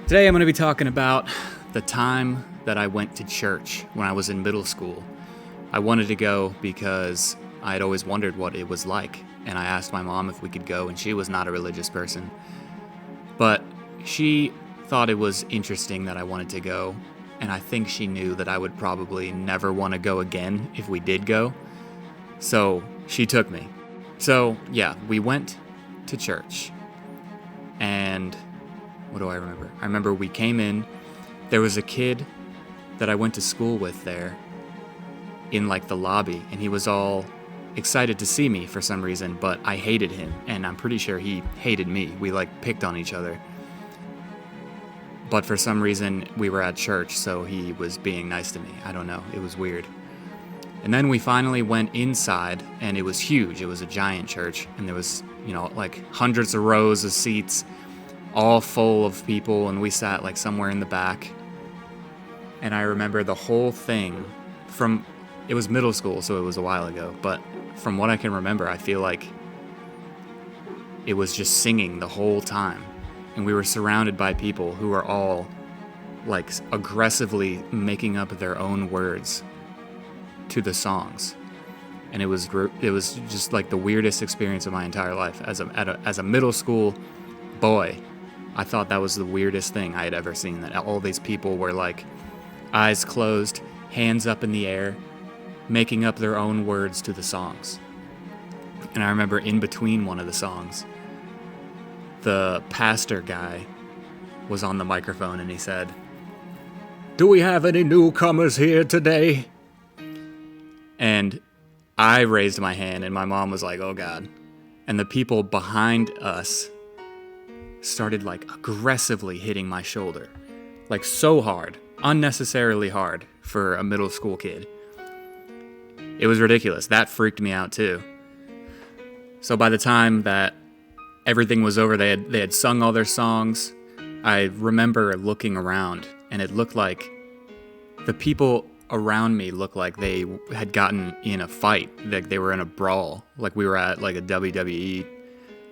Today I'm going to be talking about the time that I went to church when I was in middle school. I wanted to go because I had always wondered what it was like, and I asked my mom if we could go, and she was not a religious person. But she thought it was interesting that I wanted to go, and I think she knew that I would probably never want to go again if we did go. So she took me. So yeah, we went to church, and what do I remember? I remember we came in, there was a kid that I went to school with there in like the lobby, and he was all excited to see me for some reason, but I hated him, and I'm pretty sure he hated me. We like picked on each other. But for some reason, we were at church, so he was being nice to me. I don't know, it was weird. And then we finally went inside, and it was huge. It was a giant church, and there was, like hundreds of rows of seats, all full of people, and we sat like somewhere in the back. And I remember the whole thing it was middle school, so it was a while ago, but from what I can remember, I feel like it was just singing the whole time. And we were surrounded by people who were all like aggressively making up their own words to the songs. And it was just like the weirdest experience of my entire life. As a middle school boy, I thought that was the weirdest thing I had ever seen, that all these people were like eyes closed, hands up in the air, making up their own words to the songs. And I remember in between one of the songs, the pastor guy was on the microphone and he said, "Do we have any newcomers here today?" And I raised my hand and my mom was like, "Oh God." And the people behind us started like aggressively hitting my shoulder, like so hard, unnecessarily hard for a middle school kid. It was ridiculous. That freaked me out too. So by the time that everything was over, they had sung all their songs. I remember looking around, and it looked like the people around me looked like they had gotten in a fight, like they were in a brawl, like we were at like a WWE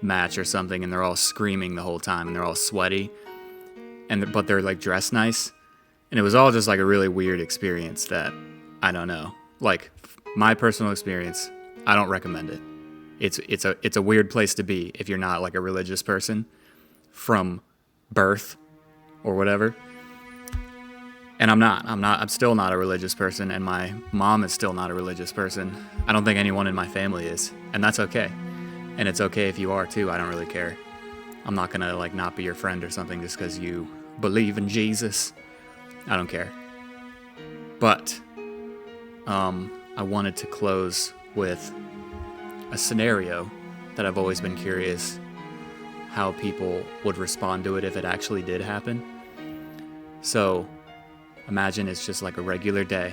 match or something, and they're all screaming the whole time, and they're all sweaty, but they're like dressed nice, and it was all just like a really weird experience that, I don't know, like my personal experience, I don't recommend it. It's a weird place to be if you're not like a religious person from birth or whatever. And I'm still not a religious person, and my mom is still not a religious person. I don't think anyone in my family is, and that's okay. And it's okay if you are too, I don't really care. I'm not gonna like not be your friend or something just because you believe in Jesus. I don't care. But I wanted to close with a scenario that I've always been curious how people would respond to it if it actually did happen. So imagine it's just like a regular day.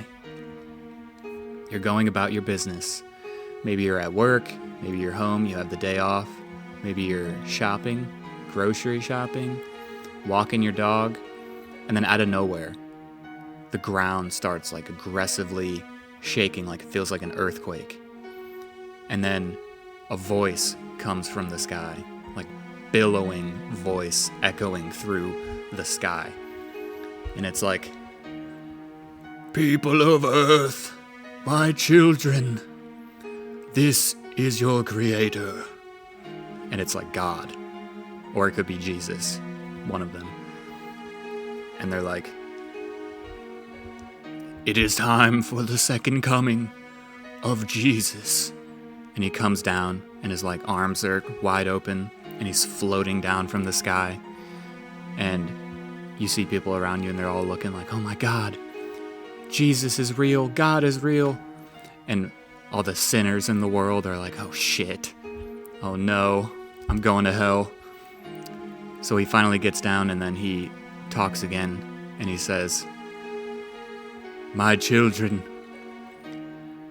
You're going about your business. Maybe you're at work, maybe you're home, you have the day off, maybe you're shopping, grocery shopping, walking your dog, and then out of nowhere, the ground starts like aggressively shaking, like it feels like an earthquake. And then a voice comes from the sky, like billowing voice echoing through the sky. And it's like, "People of Earth, my children, this is your creator." And it's like God, or it could be Jesus, one of them. And they're like, "It is time for the second coming of Jesus." And he comes down, and his like arms are wide open, and he's floating down from the sky. And you see people around you, and they're all looking like, "Oh my God, Jesus is real, God is real." And all the sinners in the world are like, "Oh shit, oh no, I'm going to hell." So he finally gets down, and then he talks again, and he says, "My children,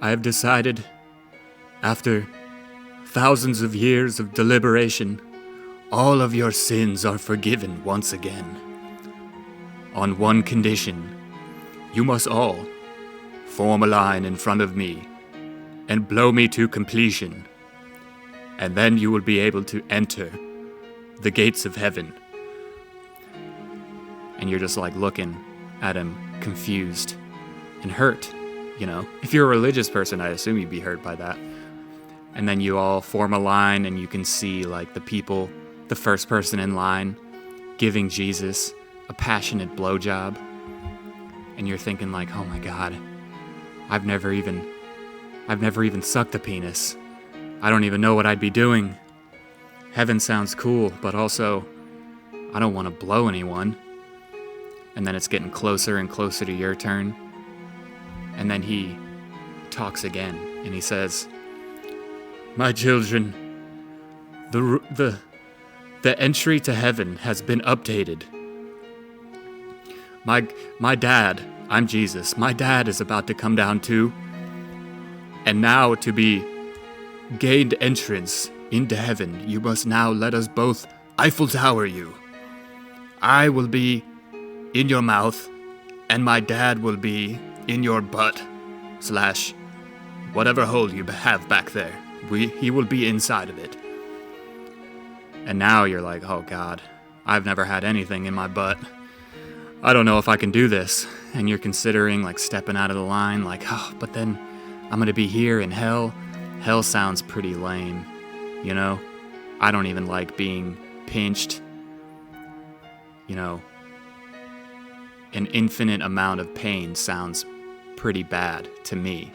I have decided, after thousands of years of deliberation, all of your sins are forgiven once again. On one condition, you must all form a line in front of me and blow me to completion, and then you will be able to enter the gates of heaven." and you're just like looking at him confused and hurt, you know? If you're a religious person, I assume you'd be hurt by that. And then you all form a line, and you can see like the people, the first person in line, giving Jesus a passionate blowjob. And you're thinking like, oh my God, I've never even sucked a penis. I don't even know what I'd be doing. Heaven sounds cool, but also I don't want to blow anyone. And then it's getting closer and closer to your turn. And then he talks again, and he says, "My children, the entry to heaven has been updated. My dad, I'm Jesus, my dad is about to come down too. And now to be gained entrance into heaven, you must now let us both Eiffel Tower you. I will be in your mouth, and my dad will be in your butt, / whatever hole you have back there. He will be inside of it." And now you're like, oh God, I've never had anything in my butt. I don't know if I can do this. And you're considering like stepping out of the line, like, oh, but then I'm going to be here in hell. Hell sounds pretty lame, you know? I don't even like being pinched. You know, an infinite amount of pain sounds pretty bad to me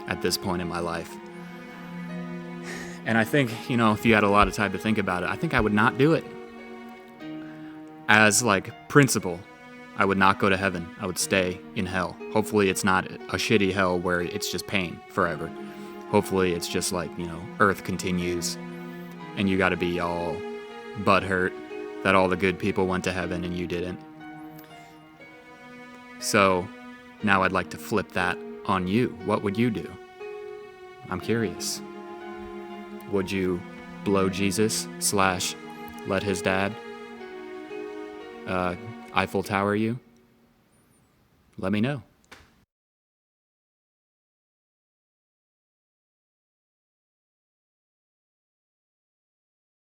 at this point in my life. And I think, you know, if you had a lot of time to think about it, I think I would not do it. As like principle, I would not go to heaven. I would stay in hell. Hopefully it's not a shitty hell where it's just pain forever. Hopefully it's just like, you know, earth continues and you got to be all butthurt that all the good people went to heaven and you didn't. So now I'd like to flip that on you. What would you do? I'm curious. Would you blow Jesus / let his dad Eiffel Tower you? Let me know.